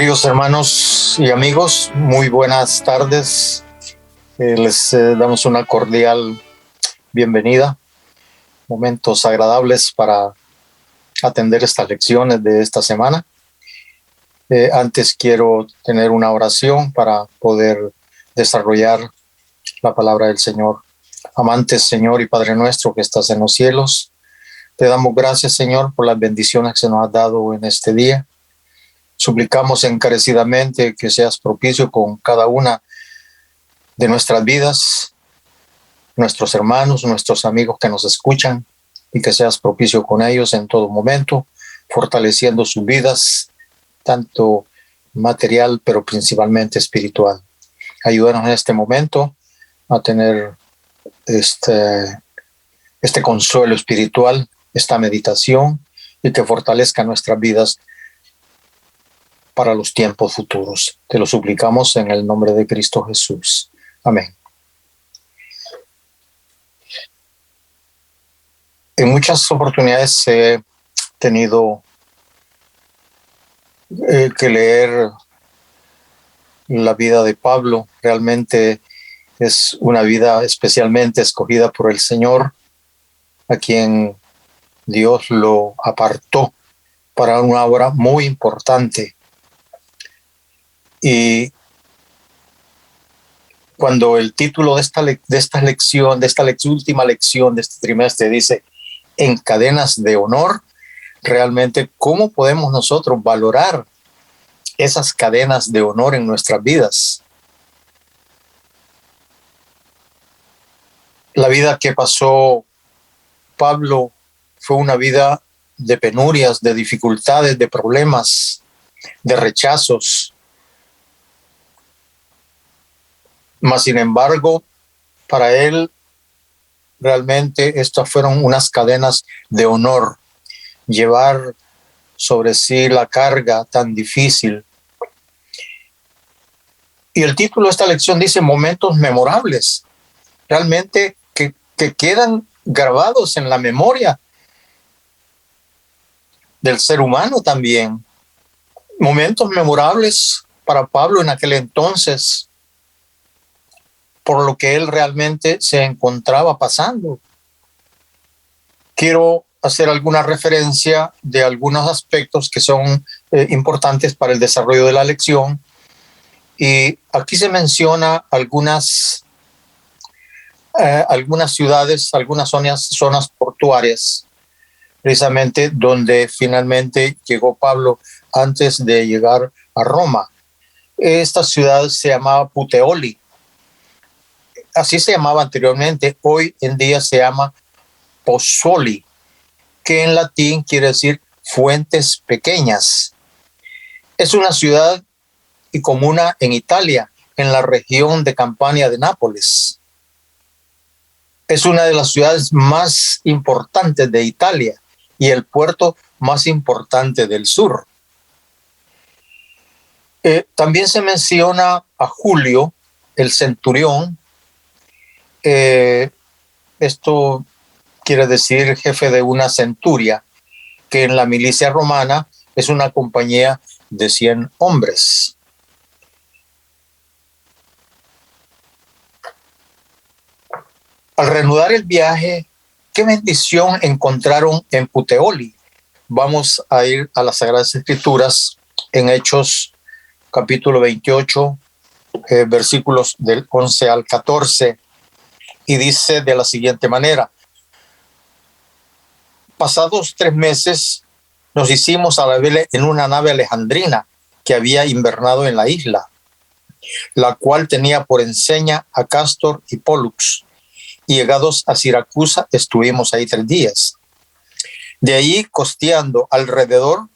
Queridos hermanos y amigos, muy buenas tardes. Les damos una cordial bienvenida. Momentos agradables para atender estas lecciones de esta semana. Antes quiero tener una oración para poder desarrollar la palabra del Señor. Amantes, Señor y Padre nuestro que estás en los cielos, te damos gracias, Señor, por las bendiciones que se nos ha dado en este día. Suplicamos encarecidamente que seas propicio con cada una de nuestras vidas, nuestros hermanos, nuestros amigos que nos escuchan, y que seas propicio con ellos en todo momento, fortaleciendo sus vidas, tanto material, pero principalmente espiritual. Ayúdanos en este momento a tener este consuelo espiritual, esta meditación, y que fortalezca nuestras vidas para los tiempos futuros. Te lo suplicamos en el nombre de Cristo Jesús. Amén. En muchas oportunidades he tenido que leer la vida de Pablo. Realmente es una vida especialmente escogida por el Señor, a quien Dios lo apartó para una obra muy importante. Y cuando el título de esta última lección de este trimestre dice en cadenas de honor, realmente ¿cómo podemos nosotros valorar esas cadenas de honor en nuestras vidas? La vida que pasó Pablo fue una vida de penurias, de dificultades, de problemas, de rechazos. Mas, sin embargo, para él realmente estas fueron unas cadenas de honor, llevar sobre sí la carga tan difícil. Y el título de esta lección dice momentos memorables, realmente que quedan grabados en la memoria del ser humano también. Momentos memorables para Pablo en aquel entonces, por lo que él realmente se encontraba pasando. Quiero hacer alguna referencia de algunos aspectos que son importantes para el desarrollo de la lección. Y aquí se menciona algunas ciudades, algunas zonas portuarias, precisamente donde finalmente llegó Pablo antes de llegar a Roma. Esta ciudad se llamaba Puteoli. Así se llamaba anteriormente, hoy en día se llama Pozzuoli, que en latín quiere decir fuentes pequeñas. Es una ciudad y comuna en Italia, en la región de Campania de Nápoles. Es una de las ciudades más importantes de Italia y el puerto más importante del sur. También se menciona a Julio, el centurión. Esto quiere decir jefe de una centuria, que en la milicia romana es una compañía de 100 hombres. Al reanudar el viaje, qué bendición encontraron en Puteoli. Vamos a ir a las Sagradas Escrituras en Hechos capítulo 28, versículos del 11 al 14. Y dice de la siguiente manera: pasados 3 meses nos hicimos a la vela en una nave alejandrina que había invernado en la isla, la cual tenía por enseña a Cástor y Pólux, y llegados a Siracusa estuvimos ahí 3 días. De ahí, costeando alrededor,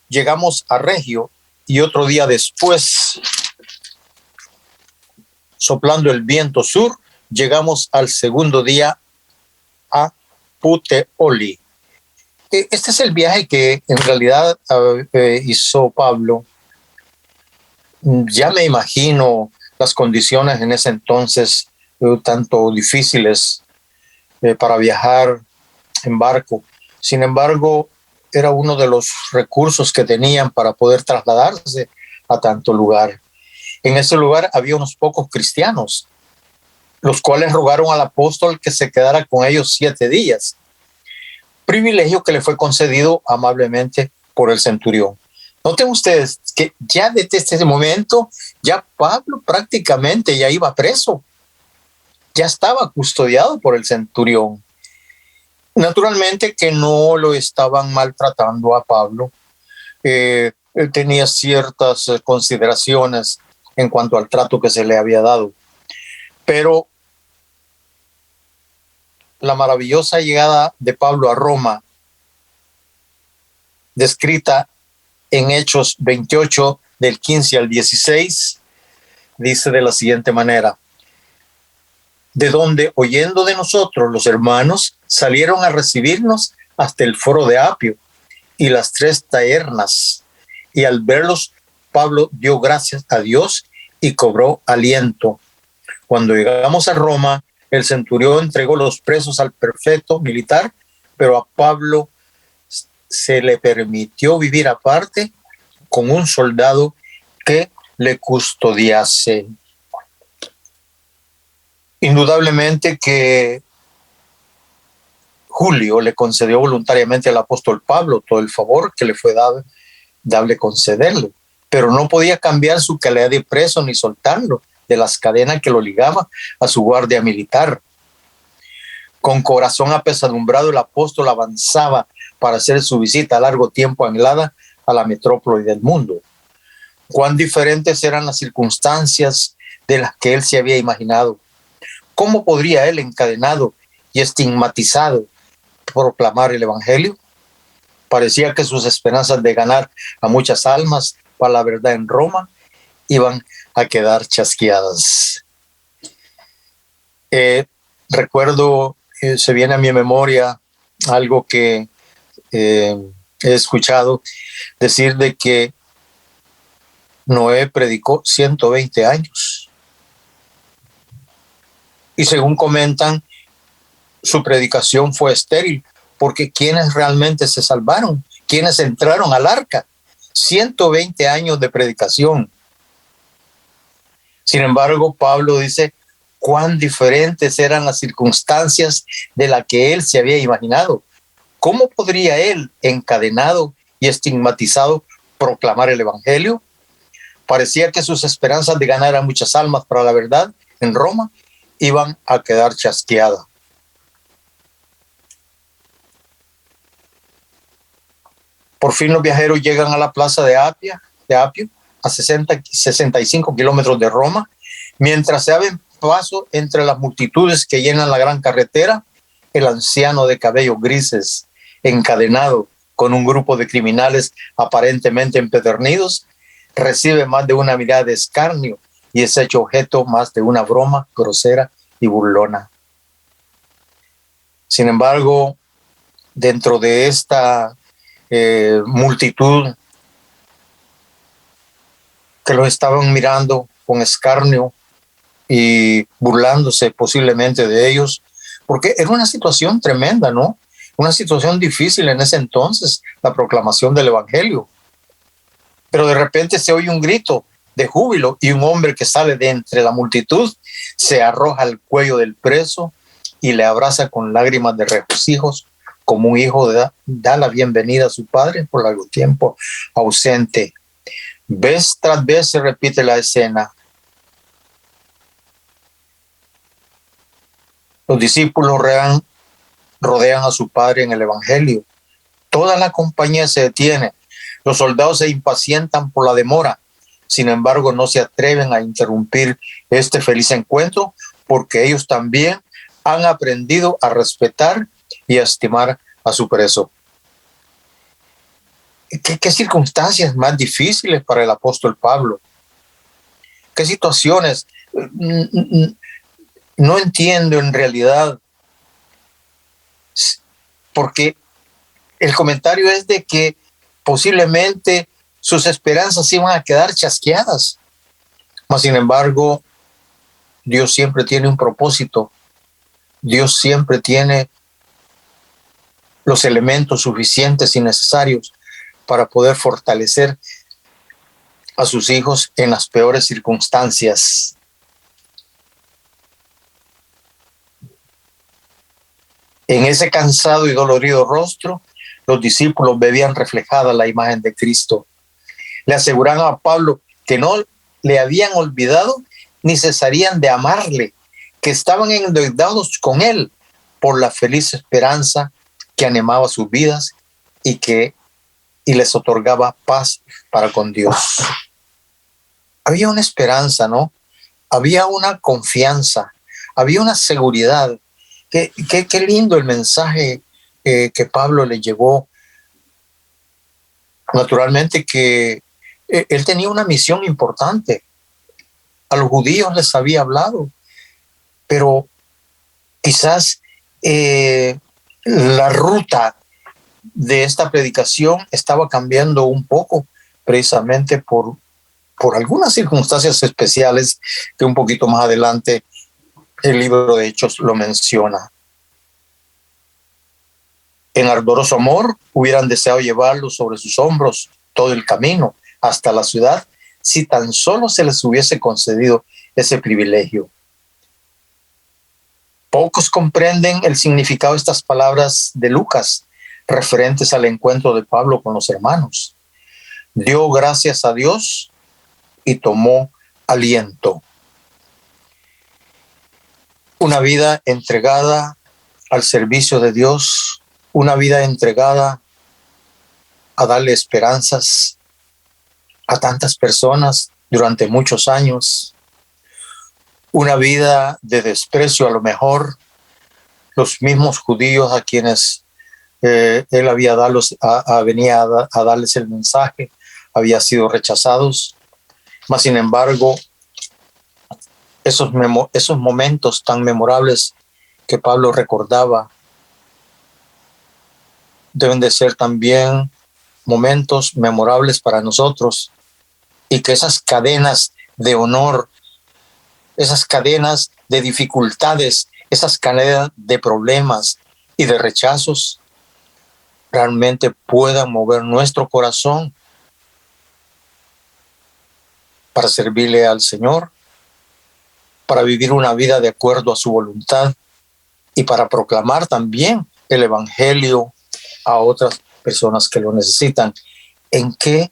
llegamos a Regio, y otro día después, soplando el viento sur, llegamos al segundo día a Puteoli. Este es el viaje que en realidad hizo Pablo. Ya me imagino las condiciones en ese entonces tanto difíciles para viajar en barco. Sin embargo, era uno de los recursos que tenían para poder trasladarse a tanto lugar. En ese lugar había unos pocos cristianos, los cuales rogaron al apóstol que se quedara con ellos 7 días, privilegio que le fue concedido amablemente por el centurión. Noten ustedes que ya desde este momento, ya Pablo prácticamente ya iba preso, ya estaba custodiado por el centurión. Naturalmente que no lo estaban maltratando a Pablo, él tenía ciertas consideraciones en cuanto al trato que se le había dado, pero la maravillosa llegada de Pablo a Roma, descrita en Hechos 28, del 15 al 16, dice de la siguiente manera: de donde, oyendo de nosotros, los hermanos salieron a recibirnos hasta el foro de Apio y las 3 tabernas, y al verlos, Pablo dio gracias a Dios y cobró aliento. Cuando llegamos a Roma, el centurión entregó los presos al prefecto militar, pero a Pablo se le permitió vivir aparte con un soldado que le custodiase. Indudablemente que Julio le concedió voluntariamente al apóstol Pablo todo el favor que le fue dable concederle, pero no podía cambiar su calidad de preso ni soltarlo de las cadenas que lo ligaban a su guardia militar. Con corazón apesadumbrado, el apóstol avanzaba para hacer su visita a largo tiempo anhelada a la metrópoli del mundo. Cuán diferentes eran las circunstancias de las que él se había imaginado. ¿Cómo podría él, encadenado y estigmatizado, proclamar el evangelio? Parecía que sus esperanzas de ganar a muchas almas para la verdad en Roma iban a quedar chasqueadas. Recuerdo, se viene a mi memoria algo que he escuchado decir, de que Noé predicó 120 años. Y según comentan, su predicación fue estéril, porque quienes realmente se salvaron, quienes entraron al arca, 120 años de predicación. Sin embargo, Pablo dice cuán diferentes eran las circunstancias de las que él se había imaginado. ¿Cómo podría él, encadenado y estigmatizado, proclamar el evangelio? Parecía que sus esperanzas de ganar a muchas almas para la verdad en Roma iban a quedar chasqueadas. Por fin los viajeros llegan a la plaza de Apio, a 65 kilómetros de Roma. Mientras se abren paso entre las multitudes que llenan la gran carretera, el anciano de cabellos grises, encadenado con un grupo de criminales aparentemente empedernidos, recibe más de una mirada de escarnio y es hecho objeto más de una broma grosera y burlona. Sin embargo, dentro de esta multitud que los estaban mirando con escarnio y burlándose posiblemente de ellos, porque era una situación tremenda, ¿no? Una situación difícil en ese entonces, la proclamación del evangelio. Pero de repente se oye un grito de júbilo y un hombre que sale de entre la multitud se arroja al cuello del preso y le abraza con lágrimas de regocijos, como un hijo da la bienvenida a su padre por largo tiempo ausente. Vez tras vez se repite la escena. Los discípulos rodean a su padre en el evangelio. Toda la compañía se detiene. Los soldados se impacientan por la demora. Sin embargo, no se atreven a interrumpir este feliz encuentro, porque ellos también han aprendido a respetar y a estimar a su preso. ¿Qué circunstancias más difíciles para el apóstol Pablo? ¿Qué situaciones? No entiendo en realidad, porque el comentario es de que posiblemente sus esperanzas iban a quedar chasqueadas. Mas, sin embargo, Dios siempre tiene un propósito. Dios siempre tiene los elementos suficientes y necesarios para poder fortalecer a sus hijos en las peores circunstancias. En ese cansado y dolorido rostro, los discípulos veían reflejada la imagen de Cristo. Le aseguraban a Pablo que no le habían olvidado ni cesarían de amarle, que estaban endeudados con él por la feliz esperanza que animaba sus vidas y les otorgaba paz para con Dios. Había una esperanza, ¿no? Había una confianza, había una seguridad. Qué lindo el mensaje que Pablo le llevó. Naturalmente que él tenía una misión importante. A los judíos les había hablado, pero quizás la ruta de esta predicación estaba cambiando un poco, precisamente por algunas circunstancias especiales que un poquito más adelante el libro de Hechos lo menciona. En ardoroso amor hubieran deseado llevarlo sobre sus hombros todo el camino hasta la ciudad, si tan solo se les hubiese concedido ese privilegio. Pocos comprenden el significado de estas palabras de Lucas referentes al encuentro de Pablo con los hermanos. Dio gracias a Dios y tomó aliento. Una vida entregada al servicio de Dios, una vida entregada a darle esperanzas a tantas personas durante muchos años, una vida de desprecio. A lo mejor los mismos judíos a quienes él venía a darles el mensaje había sido rechazados, mas sin embargo esos momentos tan memorables que Pablo recordaba deben de ser también momentos memorables para nosotros, y que esas cadenas de honor, esas cadenas de dificultades, esas cadenas de problemas y de rechazos realmente puedan mover nuestro corazón para servirle al Señor, para vivir una vida de acuerdo a su voluntad y para proclamar también el evangelio a otras personas que lo necesitan. ¿En qué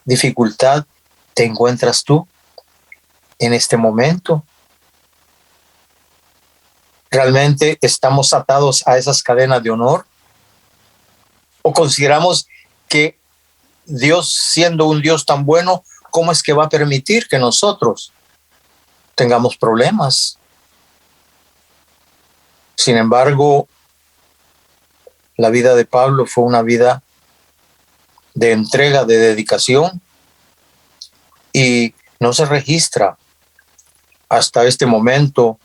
dificultad te encuentras tú en este momento? ¿Realmente estamos atados a esas cadenas de honor? ¿O consideramos que Dios, siendo un Dios tan bueno, cómo es que va a permitir que nosotros tengamos problemas? Sin embargo, la vida de Pablo fue una vida de entrega, de dedicación, y no se registra hasta este momento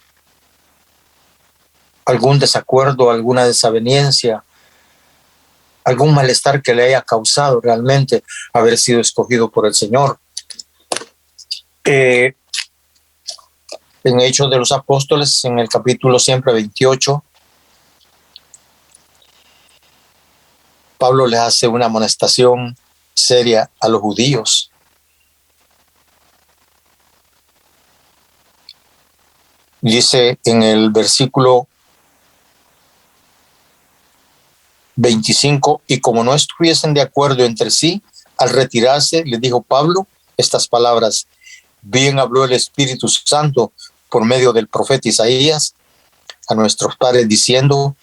algún desacuerdo, alguna desaveniencia, algún malestar que le haya causado realmente haber sido escogido por el Señor. En Hechos de los Apóstoles, en el capítulo 28, Pablo les hace una amonestación seria a los judíos. Dice en el versículo 25, y como no estuviesen de acuerdo entre sí, al retirarse, le dijo Pablo estas palabras: bien habló el Espíritu Santo por medio del profeta Isaías a nuestros padres diciendo: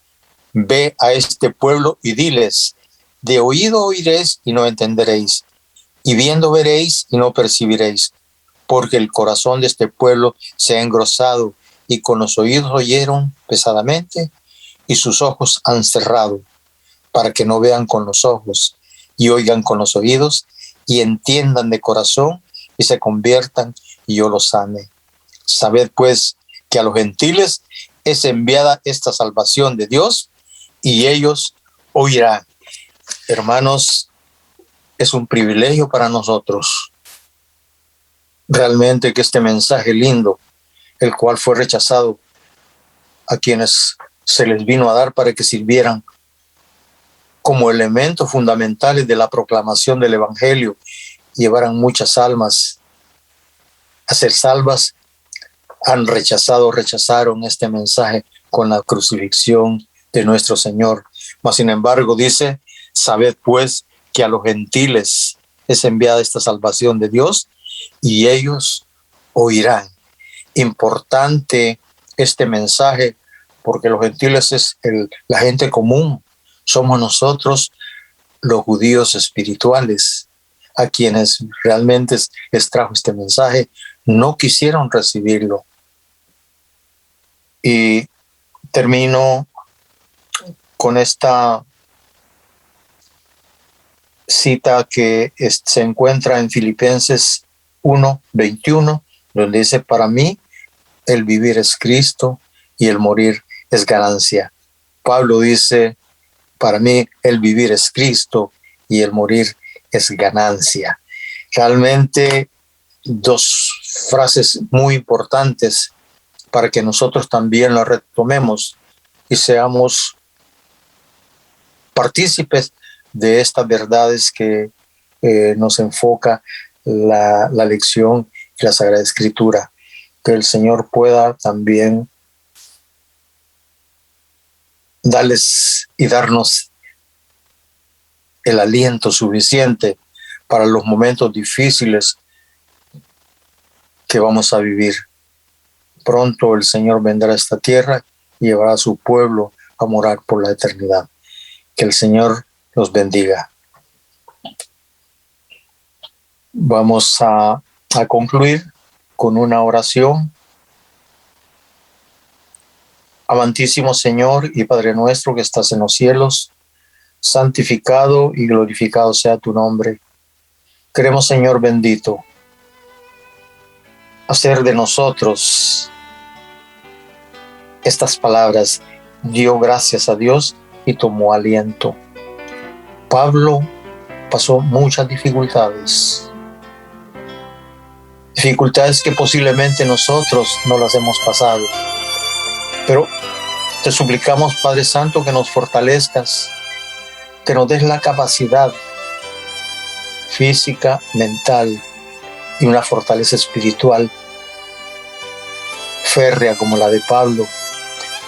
ve a este pueblo y diles, de oído oiréis y no entenderéis, y viendo veréis y no percibiréis, porque el corazón de este pueblo se ha engrosado, y con los oídos oyeron pesadamente, y sus ojos han cerrado, para que no vean con los ojos, y oigan con los oídos, y entiendan de corazón, y se conviertan, y yo los sane. Sabed pues que a los gentiles es enviada esta salvación de Dios, y ellos oirán. Hermanos, es un privilegio para nosotros realmente que este mensaje lindo, el cual fue rechazado a quienes se les vino a dar para que sirvieran como elementos fundamentales de la proclamación del Evangelio, llevaran muchas almas a ser salvas, rechazaron este mensaje con la crucifixión de nuestro Señor. Mas, sin embargo, dice, sabed pues que a los gentiles es enviada esta salvación de Dios y ellos oirán. Importante este mensaje porque los gentiles es la gente común. Somos nosotros los judíos espirituales a quienes realmente les trajo este mensaje. No quisieron recibirlo. Y termino con esta cita que se encuentra en Filipenses 1:21, donde dice, para mí el vivir es Cristo y el morir es ganancia. Pablo dice, para mí el vivir es Cristo y el morir es ganancia. Realmente dos frases muy importantes para que nosotros también las retomemos y seamos partícipes de estas verdades que nos enfoca la lección y la Sagrada Escritura. Que el Señor pueda también darles y darnos el aliento suficiente para los momentos difíciles que vamos a vivir. Pronto el Señor vendrá a esta tierra y llevará a su pueblo a morar por la eternidad. Que el Señor los bendiga. Vamos a concluir con una oración. Amantísimo Señor y Padre nuestro que estás en los cielos, santificado y glorificado sea tu nombre. Queremos, Señor bendito, hacer de nosotros estas palabras. Dio gracias a Dios y tomó aliento. Pablo pasó muchas dificultades que posiblemente nosotros no las hemos pasado. Pero te suplicamos, Padre Santo, que nos fortalezcas, que nos des la capacidad física, mental y una fortaleza espiritual férrea como la de Pablo,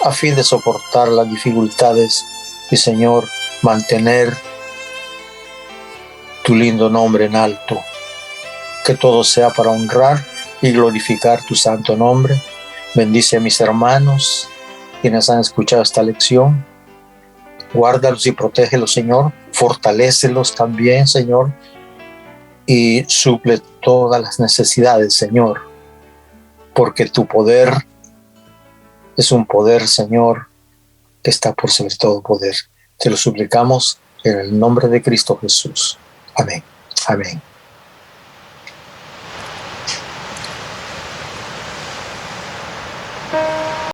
a fin de soportar las dificultades y, Señor, mantener tu lindo nombre en alto. Que todo sea para honrar y glorificar tu santo nombre. Bendice a mis hermanos, quienes han escuchado esta lección. Guárdalos y protégelos, Señor. Fortalécelos también, Señor. Y suple todas las necesidades, Señor. Porque tu poder es un poder, Señor, que está por sobre todo poder. Te lo suplicamos en el nombre de Cristo Jesús. Amén. Amén.